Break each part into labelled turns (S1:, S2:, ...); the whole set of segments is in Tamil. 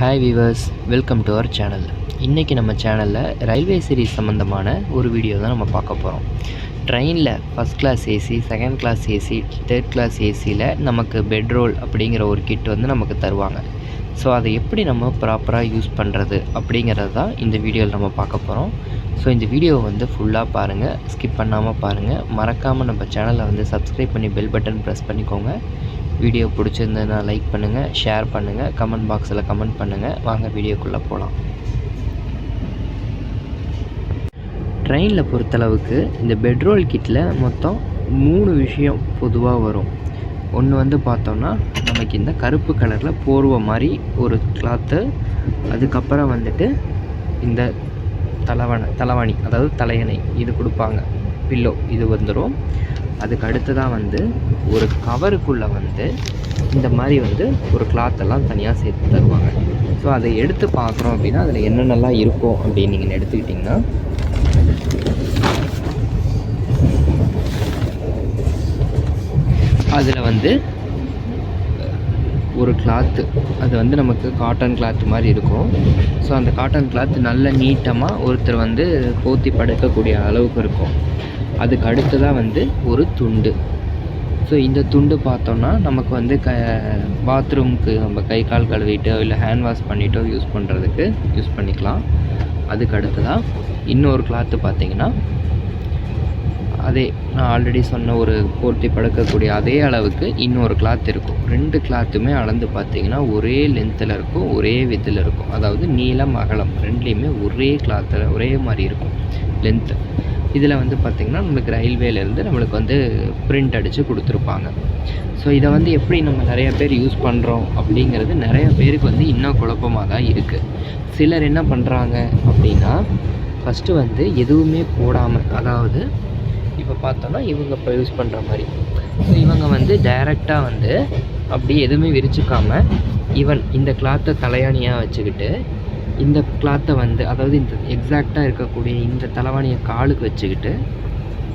S1: Hi viewers, welcome to our channel. இன்றைக்கி நம்ம சேனலில் ரயில்வே சீரிஸ் சம்மந்தமான ஒரு வீடியோ தான் நம்ம பார்க்க போகிறோம். ட்ரெயினில் first class AC, second class AC, third class ஏசியில் நமக்கு பெட்ரோல் அப்படிங்கிற ஒரு கிட் வந்து நமக்கு தருவாங்க. ஸோ அதை எப்படி நம்ம ப்ராப்பராக யூஸ் பண்ணுறது அப்படிங்கிறது தான் இந்த வீடியோவில் நம்ம பார்க்க போகிறோம். ஸோ இந்த வீடியோவை வந்து ஃபுல்லாக பாருங்கள், ஸ்கிப் பண்ணாமல் பாருங்கள். மறக்காமல் நம்ம சேனலை வந்து சப்ஸ்கிரைப் பண்ணி பெல் பட்டன் ப்ரெஸ் பண்ணிக்கோங்க. வீடியோ பிடிச்சிருந்ததுன்னா லைக் பண்ணுங்கள், ஷேர் பண்ணுங்கள், கமெண்ட் பாக்ஸில் கமெண்ட் பண்ணுங்கள். வாங்க வீடியோக்குள்ளே போகலாம். ட்ரெயினில் பொறுத்தளவுக்கு இந்த பெட்ரோல் கிட்டில் மொத்தம் 3 விஷயம் பொதுவாக வரும். ஒன்று வந்து பார்த்தோன்னா நமக்கு இந்த கருப்பு கலரில் போர்வை மாதிரி ஒரு கிளாத்து, அதுக்கப்புறம் வந்துட்டு இந்த தலைவாணி அதாவது தலையணை இது கொடுப்பாங்க, பில்லோ இது வந்துடும். அதுக்கு அடுத்ததாக வந்து ஒரு கவருக்குள்ளே வந்து இந்த மாதிரி வந்து ஒரு கிளாத்தெல்லாம் தனியாக சேர்த்து தருவாங்க. ஸோ அதை எடுத்து பார்க்குறோம் அப்படின்னா அதில் என்னென்னலாம் இருக்கும் அப்படின்னு நீங்கள் எடுத்துக்கிட்டிங்கன்னா, அதில் வந்து ஒரு கிளாத்து, அது வந்து நமக்கு காட்டன் கிளாத் மாதிரி இருக்கும். ஸோ அந்த காட்டன் கிளாத் நல்ல நீட்டமாக ஒருத்தர் வந்து போத்தி படுக்கக்கூடிய அளவுக்கு இருக்கும். அதுக்கு அடுத்ததாக வந்து ஒரு துண்டு. ஸோ இந்த துண்டு பார்த்தோன்னா நமக்கு வந்து பாத்ரூமுக்கு நம்ம கை கால் கழுவிட்டோ இல்லை ஹேண்ட் வாஷ் பண்ணிட்டோ யூஸ் பண்ணுறதுக்கு யூஸ் பண்ணிக்கலாம். அதுக்கு அடுத்ததாக இன்னொரு கிளாத்து பார்த்திங்கன்னா, அதே நான் ஆல்ரெடி சொன்ன ஒரு போர்த்தி படுக்கக்கூடிய அதே அளவுக்கு இன்னொரு கிளாத் இருக்கும். 2 கிளாத்துமே அளந்து பார்த்திங்கன்னா ஒரே லென்த்தில் இருக்கும், ஒரே வித்தில் இருக்கும். அதாவது நீளம் அகலம் ரெண்டுலேயுமே ஒரே கிளாத்தில் ஒரே மாதிரி இருக்கும் லென்த்து. இதில் வந்து பார்த்திங்கன்னா நம்மளுக்கு ரயில்வேலேருந்து நம்மளுக்கு வந்து பிரிண்ட் அடித்து கொடுத்துருப்பாங்க. ஸோ இதை வந்து எப்படி நம்ம நிறைய பேர் யூஸ் பண்ணுறோம் அப்படிங்கிறது நிறைய பேருக்கு வந்து இன்னும் குழப்பமாக தான் இருக்குது. சிலர் என்ன பண்ணுறாங்க அப்படின்னா, ஃபஸ்ட்டு வந்து எதுவுமே போடாமல், அதாவது இப்போ பார்த்தோன்னா இவங்க இப்போ யூஸ் பண்ணுற மாதிரி, ஸோ இவங்க வந்து டைரெக்டாக வந்து அப்படி எதுவுமே விரிச்சிக்காமல் ஈவன் இந்த கிளாத்தை தலையாணியாக வச்சுக்கிட்டு இந்த கிளாத்தை வந்து, அதாவது இந்த எக்ஸாக்டாக இருக்கக்கூடிய இந்த தலைவாணியை காலுக்கு வச்சுக்கிட்டு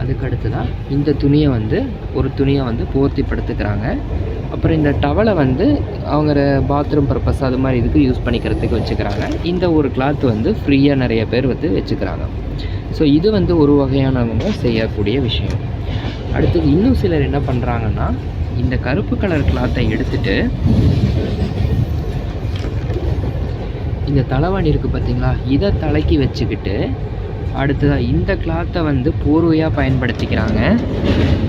S1: அதுக்கு அடுத்ததாக இந்த துணியை வந்து ஒரு துணியை வந்து போர்த்தி படுத்துக்கிறாங்க. அப்புறம் இந்த டவலை வந்து அவங்க பாத்ரூம் பர்பஸ் அது மாதிரி இதுக்கு யூஸ் பண்ணிக்கிறதுக்கு வச்சுக்கிறாங்க. இந்த ஒரு கிளாத்து வந்து ஃப்ரீயாக நிறைய பேர் வந்து வச்சுக்கிறாங்க. ஸோ இது வந்து ஒரு வகையானவங்க செய்யக்கூடிய விஷயம். அடுத்தது இன்னும் சிலர் என்ன பண்ணுறாங்கன்னா, இந்த கருப்பு கலர் கிளாத்தை எடுத்துகிட்டு இந்த தலைவாணி இருக்குது பார்த்திங்களா, இதை தலைக்கி வச்சுக்கிட்டு அடுத்ததாக இந்த கிளாத்தை வந்து போர்வையாக பயன்படுத்திக்கிறாங்க.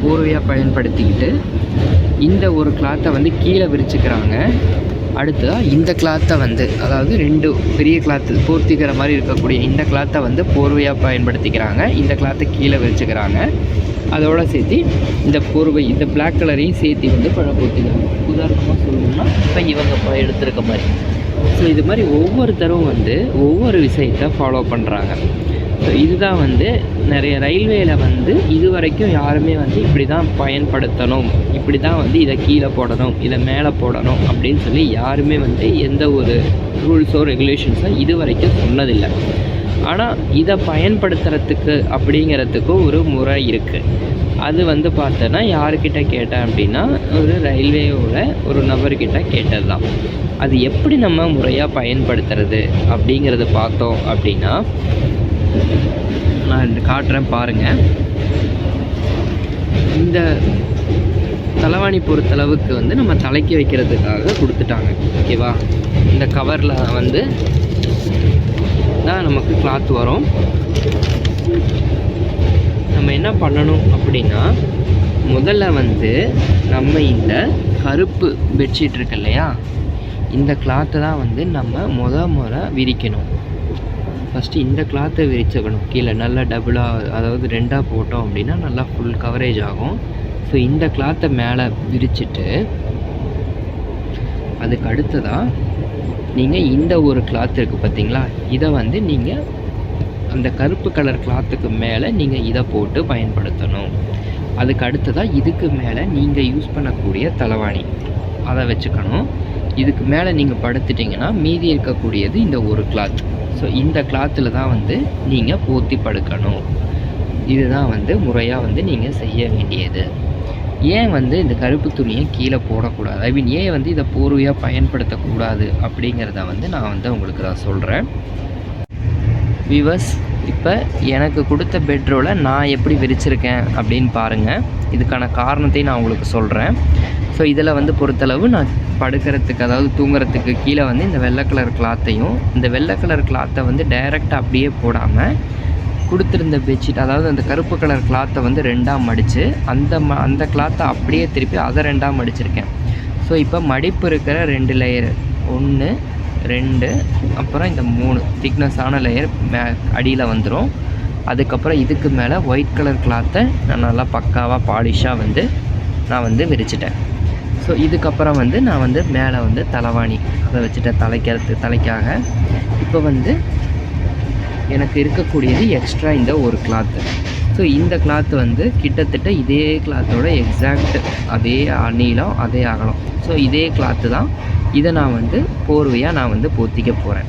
S1: போர்வையாக பயன்படுத்திக்கிட்டு இந்த ஒரு கிளாத்தை வந்து கீழே விரிச்சுக்கிறாங்க. அடுத்ததாக இந்த கிளாத்தை வந்து, அதாவது 2 பெரிய கிளாத்து போர்த்திக்கிற மாதிரி இருக்கக்கூடிய இந்த கிளாத்தை வந்து போர்வையாக பயன்படுத்திக்கிறாங்க. இந்த கிளாத்தை கீழே விரிச்சுக்கிறாங்க. அதோடு சேர்த்து இந்த போர்வை, இந்த பிளாக் கலரையும் சேர்த்து வந்து போர்த்திக்கிறாங்க. உதாரணமாக சொல்லணும்னா இப்போ இவங்க எடுத்துருக்க மாதிரி. ஸோ இது மாதிரி ஒவ்வொருத்தரும் வந்து ஒவ்வொரு விஷயத்தை ஃபாலோ பண்ணுறாங்க. ஸோ இதுதான் வந்து நிறைய ரயில்வேயில் வந்து இது வரைக்கும் யாருமே வந்து இப்படி தான் பயன்படுத்தணும், இப்படி தான் வந்து இதை கீழே போடணும், இதை மேலே போடணும் அப்படின்னு சொல்லி யாருமே வந்து எந்த ஒரு ரூல்ஸோ ரெகுலேஷன்ஸோ இது வரைக்கும் சொன்னதில்லை. ஆனால் இதை பயன்படுத்துகிறதுக்கு அப்படிங்கிறதுக்கும் ஒரு முறை இருக்குது. அது வந்து பார்த்தோன்னா யாருக்கிட்ட கேட்டேன் அப்படின்னா, ஒரு ரயில்வேயோட ஒரு நபர்கிட்ட கேட்டது தான். அது எப்படி நம்ம முறையாக பயன்படுத்துறது அப்படிங்கிறது பார்த்தோம் அப்படின்னா, நான் காட்டுறேன் பாருங்கள். இந்த தலைவாணி பொறுத்தளவுக்கு வந்து நம்ம தலைக்கு வைக்கிறதுக்காக கொடுத்துட்டாங்க, ஓகேவா. இந்த கவரில் வந்து தான் நமக்கு கிளாத் வரும். நம்ம என்ன பண்ணணும் அப்படின்னா, முதல்ல வந்து நம்ம இந்த கருப்பு பெட்ஷீட் இருக்கு இல்லையா, இந்த கிளாத்தை தான் வந்து நம்ம முறை விரிக்கணும். ஃபஸ்ட்டு இந்த கிளாத்தை விரிச்சுக்கணும் கீழே நல்லா டபுளாக, அதாவது 2ஆக போட்டோம் அப்படின்னா நல்லா ஃபுல் கவரேஜ் ஆகும். ஸோ இந்த கிளாத்தை மேலே விரிச்சிட்டு அதுக்கு அடுத்ததாக நீங்கள் இந்த ஒரு கிளாத் இருக்குது பார்த்தீங்களா, இதை வந்து நீங்கள் அந்த கருப்பு கலர் கிளாத்துக்கு மேலே நீங்கள் இதை போட்டு பயன்படுத்தணும். அதுக்கு அடுத்ததாக இதுக்கு மேலே நீங்கள் யூஸ் பண்ணக்கூடிய தலைவாணி அதை வச்சுக்கணும். இதுக்கு மேலே நீங்கள் படுத்துட்டிங்கன்னா மீதி இருக்கக்கூடியது இந்த ஒரு கிளாத். ஸோ இந்த கிளாத்தில் தான் வந்து நீங்கள் போத்தி படுக்கணும். இதுதான் வந்து முறையாக வந்து நீங்கள் செய்ய வேண்டியது. ஏன் வந்து இந்த கருப்பு துணியை கீழே போடக்கூடாது, ஐ மீன் ஏன் வந்து இதை போர்வையாக பயன்படுத்தக்கூடாது அப்படிங்கிறத வந்து நான் வந்து உங்களுக்கு நான் சொல்கிறேன். வியூவர்ஸ், இப்போ எனக்கு கொடுத்த பெட்ரோலை நான் எப்படி விரிச்சிருக்கேன் அப்படின்னு பாருங்கள். இதுக்கான காரணத்தை நான் உங்களுக்கு சொல்கிறேன். ஸோ இதில் வந்து பொறுத்தளவு நான் படுக்கிறதுக்கு, அதாவது தூங்குறதுக்கு கீழே வந்து இந்த வெள்ளை கலர் கிளாத்தையும், இந்த வெள்ளை கலர் கிளாத்தை வந்து டைரெக்டாக அப்படியே போடாமல் கொடுத்துருந்த பெட்ஷீட், அதாவது அந்த கருப்பு கலர் கிளாத்தை வந்து ரெண்டாக மடித்து அந்த கிளாத்தை அப்படியே திருப்பி அதை ரெண்டாக மடிச்சிருக்கேன். ஸோ இப்போ மடிப்பு இருக்கிற 2 லேயர், 1 2 அப்புறம் இந்த 3 திக்னஸான லேயர் அடியில் வந்துடும். அதுக்கப்புறம் இதுக்கு மேலே ஒயிட் கலர் கிளாத்தை நான் நல்லா பக்காவாக பாலிஷாக வந்து நான் வந்து விரிச்சிட்டேன். ஸோ இதுக்கப்புறம் வந்து நான் வந்து மேலே வந்து தலைவாணி அதை வச்சுட்டேன் தலைக்காக. இப்போ வந்து எனக்கு இருக்கக்கூடியது எக்ஸ்ட்ரா இந்த ஒரு கிளாத்து. ஸோ இந்த கிளாத்து வந்து கிட்டத்தட்ட இதே கிளாத்தோட எக்ஸாக்ட் அதே நீளம் அதே அகலம். ஸோ இதே கிளாத்து தான். இதை நான் வந்து போர்வையாக நான் வந்து போத்திக்க போகிறேன்.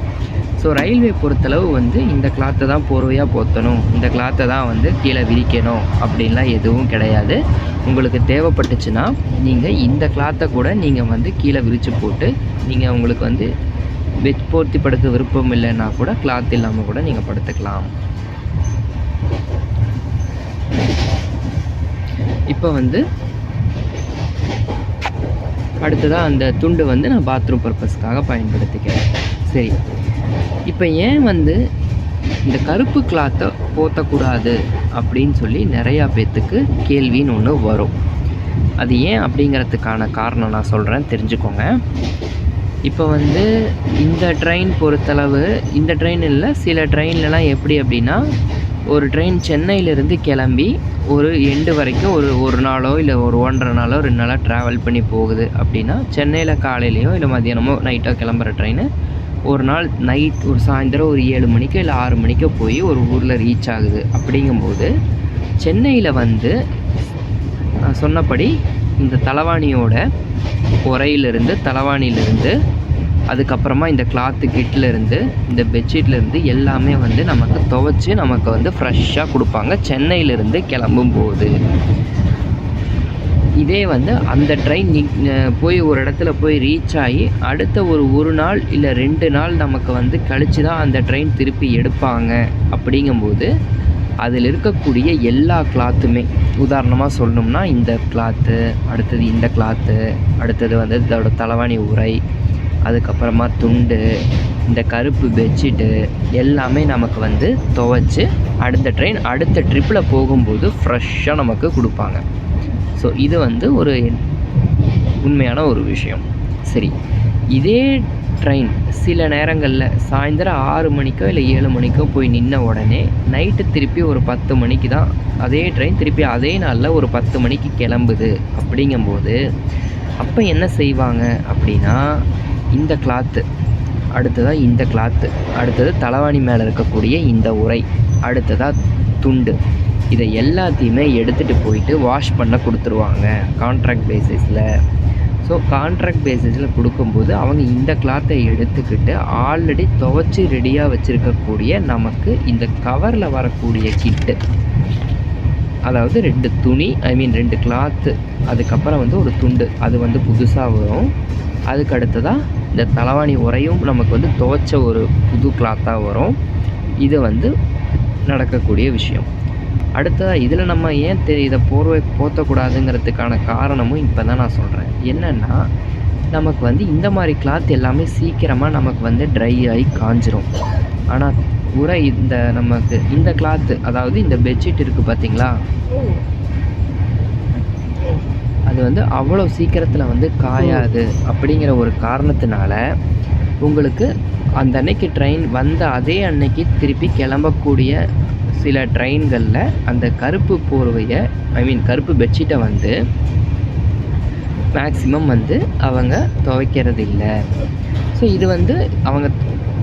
S1: ஸோ ரயில்வே பொறுத்தளவு வந்து இந்த கிளாத்தை தான் போர்வையாக போற்றணும், இந்த கிளாத்தை தான் வந்து கீழே விரிக்கணும் அப்படின்லாம் எதுவும் கிடையாது. உங்களுக்கு தேவைப்பட்டுச்சுன்னா நீங்கள் இந்த கிளாத்தை கூட நீங்கள் வந்து கீழே விரித்து போட்டு, நீங்கள் உங்களுக்கு வந்து போர்த்தி படுக்க விருப்பம் இல்லைன்னா கூட கிளாத் இல்லாமல் கூட நீங்கள் படுத்துக்கலாம். இப்போ வந்து அடுத்ததாக அந்த துண்டு வந்து நான் பாத்ரூம் பர்பஸ்க்காக பயன்படுத்திக்கிறேன். சரி, இப்போ ஏன் வந்து இந்த கருப்பு கிளாத்தை போற்றக்கூடாது அப்படின்னு சொல்லி நிறையா பேர்த்துக்கு கேள்வின்னு ஒன்று வரும். அது ஏன் அப்படிங்கிறதுக்கான காரணம் நான் சொல்கிறேன், தெரிஞ்சுக்கோங்க. இப்போ வந்து இந்த ட்ரெயின் பொறுத்தளவு, இந்த ட்ரெயின் இல்லை, சில ட்ரெயின்லலாம் எப்படி அப்படின்னா, ஒரு ட்ரெயின் சென்னையிலேருந்து கிளம்பி ஒரு எண்டு வரைக்கும் ஒரு நாளோ இல்லை ஒரு 1.5 நாளோ 2 நாளோ ட்ராவல் பண்ணி போகுது அப்படின்னா, சென்னையில் காலையிலையோ இல்லை மதியானமோ நைட்டோ கிளம்புற ட்ரெயின் ஒரு நாள் நைட் ஒரு சாயந்தரம் ஒரு 7 மணிக்கோ இல்லை 6 மணிக்கோ போய் ஒரு ஊரில் ரீச் ஆகுது. அப்படிங்கும்போது சென்னையில் வந்து நான் சொன்னபடி இந்த தலைவாணியோட உரையிலிருந்து, தலைவாணியிலிருந்து, அதுக்கப்புறமா இந்த கிளாத்து கிட்லேருந்து, இந்த பெட்ஷீட்லேருந்து எல்லாமே வந்து நமக்கு துவைச்சி நமக்கு வந்து ஃப்ரெஷ்ஷாக கொடுப்பாங்க சென்னையிலேருந்து கிளம்பும்போது. இதே வந்து அந்த ட்ரெயின் போய் ஒரு இடத்துல போய் ரீச் ஆகி அடுத்த ஒரு நாள் இல்லை 2 நாள் நமக்கு வந்து கழித்து தான் அந்த ட்ரெயின் திருப்பி எடுப்பாங்க. அப்படிங்கும்போது அதில் இருக்கக்கூடிய எல்லா கிளாத்துமே, உதாரணமாக சொல்லணும்னா இந்த கிளாத்து, அடுத்தது இந்த கிளாத்து, அடுத்தது வந்து இதோட தலைவாணி உரை, அதுக்கப்புறமா துண்டு, இந்த கருப்பு பெட்ஷீட்டு எல்லாமே நமக்கு வந்து துவைச்சி அடுத்த ட்ரிப்பில் போகும்போது ஃப்ரெஷ்ஷாக நமக்கு கொடுப்பாங்க. ஸோ இது வந்து ஒரு உண்மையான ஒரு விஷயம். சரி, இதே ட்ரெயின் சில நேரங்களில் சாயந்தரம் 6 மணிக்கோ இல்லை 7 மணிக்கோ போய் நின்ன உடனே நைட்டு திருப்பி ஒரு 10 மணிக்கு தான் அதே ட்ரெயின் திருப்பி அதே நாளில் ஒரு 10 மணிக்கு கிளம்புது. அப்படிங்கும்போது அப்போ என்ன செய்வாங்க அப்படின்னா, இந்த கிளாத்து, அடுத்ததாக இந்த கிளாத்து, அடுத்தது தலைவாணி மேலே இருக்கக்கூடிய இந்த உரை, அடுத்ததாக துண்டு, இதை எல்லாத்தையுமே எடுத்துகிட்டு போயிட்டு வாஷ் பண்ண கொடுத்துருவாங்க கான்ட்ராக்ட் பேசிஸில். ஸோ கான்ட்ராக்ட் பேசிஸில் கொடுக்கும்போது அவங்க இந்த கிளாத்தை எடுத்துக்கிட்டு ஆல்ரெடி துவைச்சி ரெடியாக வச்சுருக்கக்கூடிய நமக்கு இந்த கவரில் வரக்கூடிய கிட்டு, அதாவது 2 துணி, ஐ மீன் 2 கிளாத்து, அதுக்கப்புறம் வந்து ஒரு துண்டு, அது வந்து புதுசாக வரும். அதுக்கு அடுத்ததாக இந்த தலைவாணி உரையும் நமக்கு வந்து துவைச்ச ஒரு புது கிளாத்தாக வரும். இது வந்து நடக்கக்கூடிய விஷயம். அடுத்ததாக இதில் நம்ம ஏன் இதை போற்றக்கூடாதுங்கிறதுக்கான காரணமும் இப்போ தான் நான் சொல்கிறேன். என்னென்னா, நமக்கு வந்து இந்த மாதிரி கிளாத் எல்லாமே சீக்கிரமாக நமக்கு வந்து ட்ரை ஆகி காஞ்சிரும். ஆனால் உரை இந்த நமக்கு இந்த கிளாத்து, அதாவது இந்த பெட்ஷீட் இருக்குது பார்த்தீங்களா, அது வந்து அவ்வளோ சீக்கிரத்தில் வந்து காயாது. அப்படிங்கிற ஒரு காரணத்தினால உங்களுக்கு அந்த அன்னைக்கு ட்ரெயின் வந்த அதே அன்னைக்கு திருப்பி கிளம்பக்கூடிய சில ட்ரெயின்களில் அந்த கருப்பு போர்வையை, ஐ மீன் கருப்பு பெட்ஷீட்டை வந்து மேக்ஸிமம் வந்து அவங்க துவைக்கிறது இல்லை. ஸோ இது வந்து அவங்க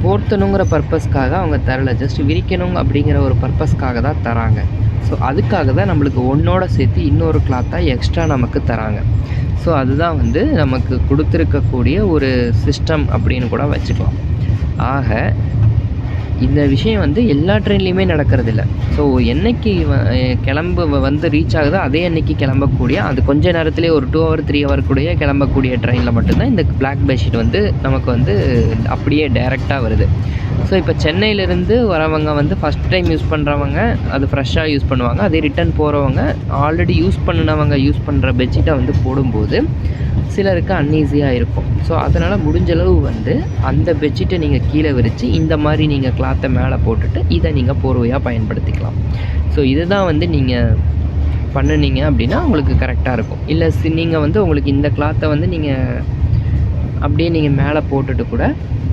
S1: போர்த்தணுங்கிற பர்பஸ்க்காக அவங்க தரல, ஜஸ்ட் விரிக்கணும் அப்படிங்கிற ஒரு பர்பஸ்க்காக தான் தராங்க. ஸோ அதுக்காக தான் நம்மளுக்கு ஒன்றோட சேர்த்து இன்னொரு கிளாத்தாக எக்ஸ்ட்ரா நமக்கு தராங்க. ஸோ அதுதான் வந்து நமக்கு கொடுத்துருக்கக்கூடிய ஒரு சிஸ்டம் அப்படின்னு கூட வச்சுக்கலாம். ஆக இந்த விஷயம் வந்து எல்லா ட்ரெயின்லேயுமே நடக்கிறதில்ல. ஸோ என்னைக்கு வந்து ரீச் ஆகுதோ அதே அன்னைக்கு கிளம்பக்கூடிய, அது கொஞ்ச நேரத்திலேயே ஒரு 2 ஹவர் 3 ஹவர் கூடயே கிளம்பக்கூடிய ட்ரெயினில் மட்டும்தான் இந்த பிளாக் பெட்ஷீட் வந்து நமக்கு வந்து அப்படியே டைரெக்டாக வருது. ஸோ இப்போ சென்னையிலேருந்து வரவங்க வந்து ஃபஸ்ட் டைம் யூஸ் பண்ணுறவங்க அது ஃப்ரெஷ்ஷாக யூஸ் பண்ணுவாங்க. அதே ரிட்டன் போகிறவங்க ஆல்ரெடி யூஸ் பண்ணினவங்க யூஸ் பண்ணுற பெட்ஷீட்டை வந்து போடும்போது சிலருக்கு அன்ஈஸியாக இருக்கும். ஸோ அதனால் முடிஞ்சளவு வந்து அந்த பெட்ஷீட்டை நீங்கள் கீழே விரித்து இந்த மாதிரி நீங்கள் கிளாத்தை மேலே போட்டுட்டு இதை நீங்கள் போர்வையாக பயன்படுத்திக்கலாம். ஸோ இதுதான் வந்து நீங்கள் பண்ணினீங்க அப்படின்னா உங்களுக்கு கரெக்டாக இருக்கும். இல்லை நீங்கள் வந்து உங்களுக்கு இந்த கிளாத்தை வந்து நீங்கள் அப்படியே நீங்கள் மேலே போட்டுட்டு கூட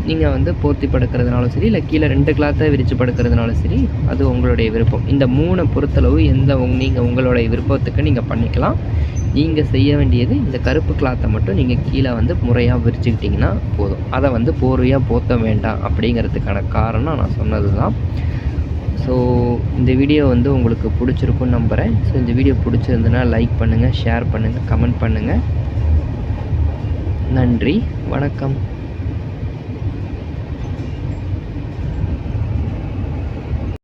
S1: நீங்கள் வந்து போர்த்தி படுக்கிறதுனாலும் சரி, இல்லை கீழே 2 கிளாத்தை விரித்து படுக்கிறதுனாலும் சரி, அது உங்களுடைய விருப்பம். இந்த 3 பொறுத்தளவு நீங்கள் உங்களுடைய விருப்பத்துக்கு நீங்கள் பண்ணிக்கலாம். நீங்கள் செய்ய வேண்டியது இந்த கருப்பு கிளாத்தை மட்டும் நீங்கள் கீழே வந்து முறையாக விரிச்சுக்கிட்டிங்கன்னா போதும். அதை வந்து போர்வையாக போர்த்த வேண்டாம் அப்படிங்கிறதுக்கான காரணம் நான் சொன்னது தான். ஸோ இந்த வீடியோ வந்து உங்களுக்கு பிடிச்சிருக்குன்னு நம்புகிறேன். ஸோ இந்த வீடியோ பிடிச்சிருந்துன்னா லைக் பண்ணுங்கள், ஷேர் பண்ணுங்கள், கமெண்ட் பண்ணுங்கள். நன்றி, வணக்கம்.